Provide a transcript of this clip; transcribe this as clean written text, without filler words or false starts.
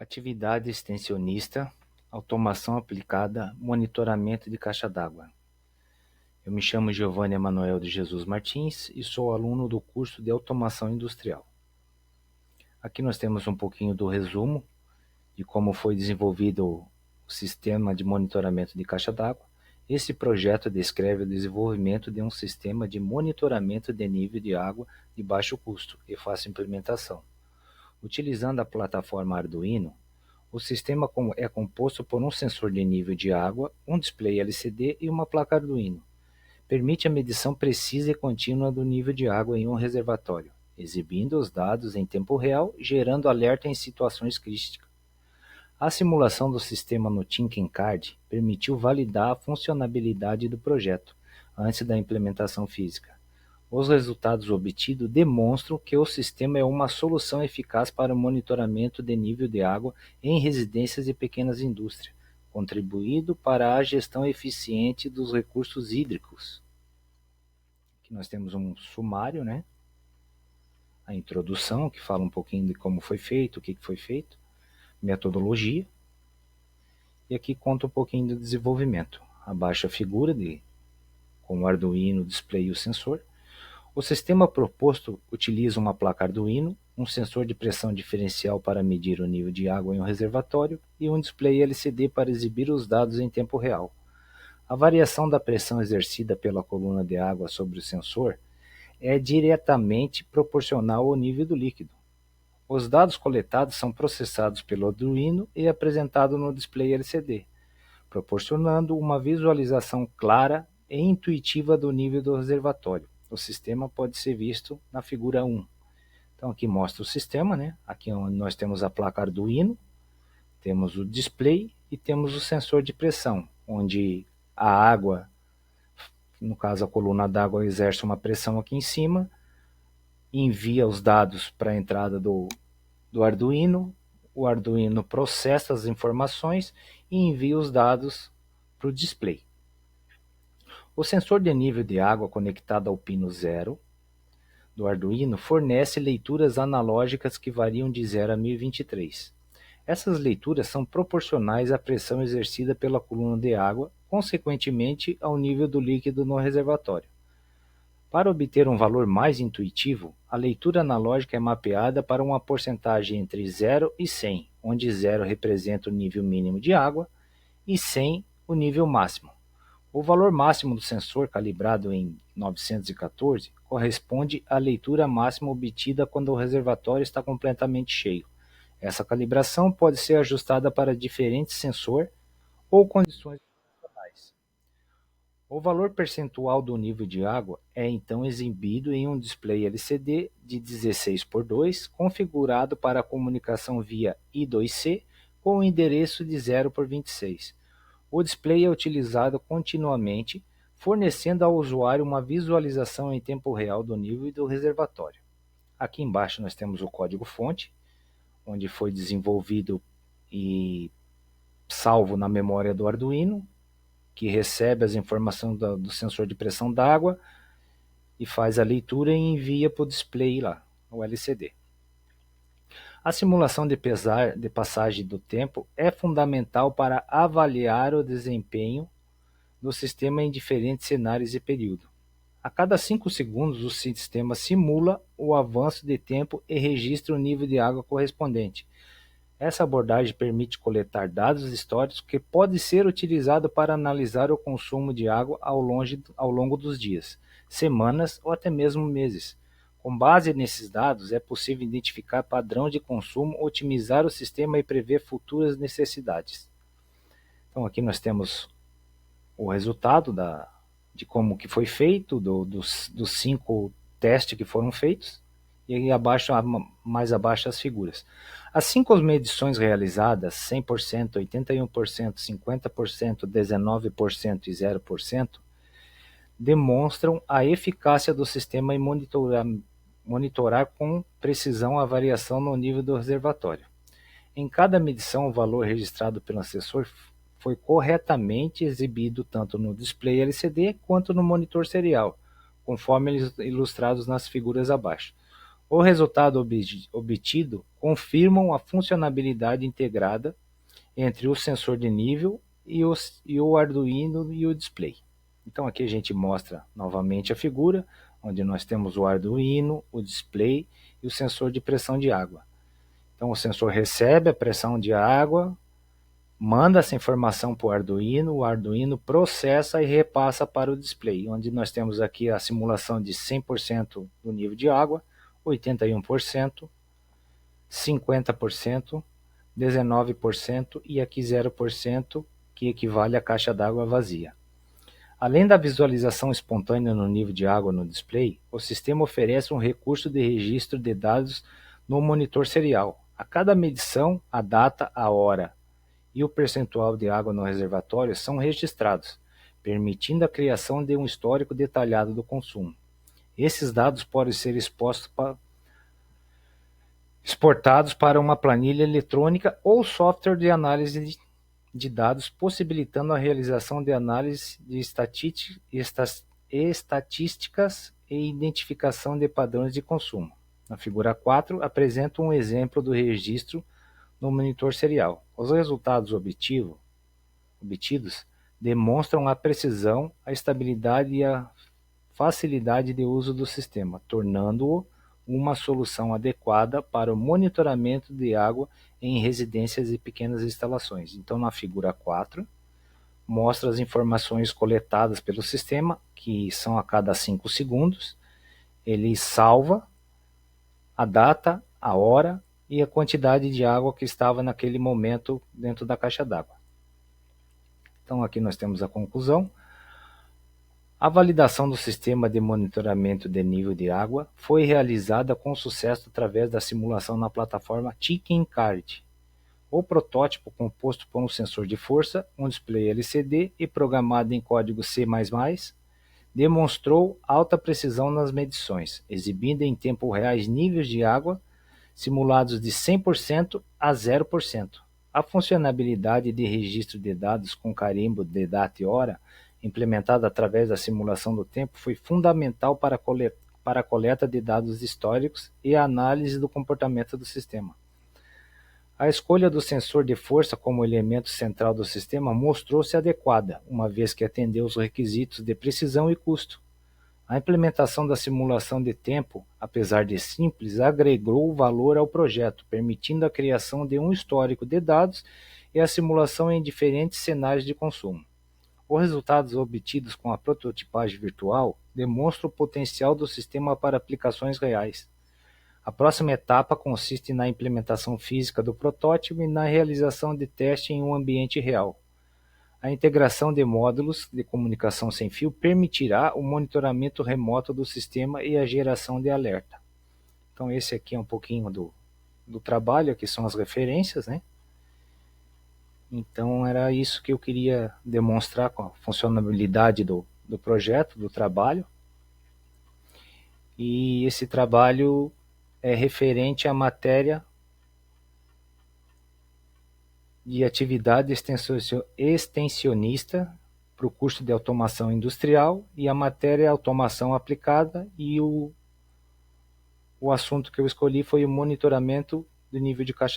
Atividade extensionista, automação aplicada, monitoramento de caixa d'água. Eu me chamo Giovanni Emanuel de Jesus Martins e sou aluno do curso de automação industrial. Aqui nós temos um pouquinho do resumo de como foi desenvolvido o sistema de monitoramento de caixa d'água. Esse projeto descreve o desenvolvimento de um sistema de monitoramento de nível de água de baixo custo e fácil implementação. Utilizando a plataforma Arduino, o sistema é composto por um sensor de nível de água, um display LCD e uma placa Arduino. Permite a medição precisa e contínua do nível de água em um reservatório, exibindo os dados em tempo real, gerando alerta em situações críticas. A simulação do sistema no Tinkercad permitiu validar a funcionalidade do projeto antes da implementação física. Os resultados obtidos demonstram que o sistema é uma solução eficaz para o monitoramento de nível de água em residências e pequenas indústrias, contribuindo para a gestão eficiente dos recursos hídricos. Aqui nós temos um sumário, né? A introdução, que fala um pouquinho de como foi feito, o que foi feito, metodologia, e aqui conta um pouquinho do desenvolvimento. Abaixo a figura com o Arduino, o display e o sensor. O sistema proposto utiliza uma placa Arduino, um sensor de pressão diferencial para medir o nível de água em um reservatório e um display LCD para exibir os dados em tempo real. A variação da pressão exercida pela coluna de água sobre o sensor é diretamente proporcional ao nível do líquido. Os dados coletados são processados pelo Arduino e apresentados no display LCD, proporcionando uma visualização clara e intuitiva do nível do reservatório. O sistema pode ser visto na figura 1. Então aqui mostra o sistema, né? Aqui nós temos a placa Arduino, temos o display e temos o sensor de pressão, onde a água, no caso a coluna d'água, exerce uma pressão aqui em cima, envia os dados para a entrada do Arduino, o Arduino processa as informações e envia os dados para o display. O sensor de nível de água conectado ao pino 0 do Arduino fornece leituras analógicas que variam de 0 a 1023. Essas leituras são proporcionais à pressão exercida pela coluna de água, consequentemente ao nível do líquido no reservatório. Para obter um valor mais intuitivo, a leitura analógica é mapeada para uma porcentagem entre 0 e 100, onde 0 representa o nível mínimo de água e 100 o nível máximo. O valor máximo do sensor, calibrado em 914, corresponde à leitura máxima obtida quando o reservatório está completamente cheio. Essa calibração pode ser ajustada para diferentes sensores ou condições operacionais. O valor percentual do nível de água é então exibido em um display LCD de 16:2, configurado para a comunicação via I2C com o endereço de 0/26. O display é utilizado continuamente, fornecendo ao usuário uma visualização em tempo real do nível e do reservatório. Aqui embaixo nós temos o código-fonte, onde foi desenvolvido e salvo na memória do Arduino, que recebe as informações do sensor de pressão d'água e faz a leitura e envia para o display lá, o LCD. A simulação de passagem do tempo é fundamental para avaliar o desempenho do sistema em diferentes cenários e períodos. A cada 5 segundos, o sistema simula o avanço de tempo e registra o nível de água correspondente. Essa abordagem permite coletar dados históricos que podem ser utilizados para analisar o consumo de água ao longo dos dias, semanas ou até mesmo meses. Com base nesses dados, é possível identificar padrão de consumo, otimizar o sistema e prever futuras necessidades. Então aqui nós temos o resultado de como que foi feito, dos 5 testes que foram feitos, e aí mais abaixo as figuras. Assim como as medições realizadas, 100%, 81%, 50%, 19% e 0%, demonstram a eficácia do sistema em monitorar com precisão a variação no nível do reservatório. Em cada medição, o valor registrado pelo assessor foi corretamente exibido tanto no display LCD quanto no monitor serial, conforme ilustrados nas figuras abaixo. O resultado obtido confirmam a funcionalidade integrada entre o sensor de nível e o Arduino e o display. Então aqui a gente mostra novamente a figura, onde nós temos o Arduino, o display e o sensor de pressão de água. Então o sensor recebe a pressão de água, manda essa informação para o Arduino processa e repassa para o display, onde nós temos aqui a simulação de 100% do nível de água, 81%, 50%, 19% e aqui 0%, que equivale à caixa d'água vazia. Além da visualização espontânea no nível de água no display, o sistema oferece um recurso de registro de dados no monitor serial. A cada medição, a data, a hora e o percentual de água no reservatório são registrados, permitindo a criação de um histórico detalhado do consumo. Esses dados podem ser exportados para uma planilha eletrônica ou software de análise de dados, possibilitando a realização de análise de estatísticas e identificação de padrões de consumo. Na figura 4, apresenta um exemplo do registro no monitor serial. Os resultados obtidos demonstram a precisão, a estabilidade e a facilidade de uso do sistema, tornando-o uma solução adequada para o monitoramento de água em residências e pequenas instalações. Então, na figura 4, mostra as informações coletadas pelo sistema, que são a cada 5 segundos. Ele salva a data, a hora e a quantidade de água que estava naquele momento dentro da caixa d'água. Então, aqui nós temos a conclusão. A validação do sistema de monitoramento de nível de água foi realizada com sucesso através da simulação na plataforma ThinKIT. O protótipo, composto por um sensor de força, um display LCD e programado em código C++, demonstrou alta precisão nas medições, exibindo em tempo real níveis de água simulados de 100% a 0%. A funcionalidade de registro de dados com carimbo de data e hora, implementada através da simulação do tempo, foi fundamental para a coleta de dados históricos e a análise do comportamento do sistema. A escolha do sensor de força como elemento central do sistema mostrou-se adequada, uma vez que atendeu os requisitos de precisão e custo. A implementação da simulação de tempo, apesar de simples, agregou valor ao projeto, permitindo a criação de um histórico de dados e a simulação em diferentes cenários de consumo. Os resultados obtidos com a prototipagem virtual demonstram o potencial do sistema para aplicações reais. A próxima etapa consiste na implementação física do protótipo e na realização de teste em um ambiente real. A integração de módulos de comunicação sem fio permitirá o monitoramento remoto do sistema e a geração de alerta. Então esse aqui é um pouquinho do trabalho, aqui são as referências, né? Então era isso que eu queria demonstrar com a funcionalidade do projeto, do trabalho. E esse trabalho é referente à matéria de atividade extensionista para o curso de automação industrial e a matéria automação aplicada, e o assunto que eu escolhi foi o monitoramento do nível de caixa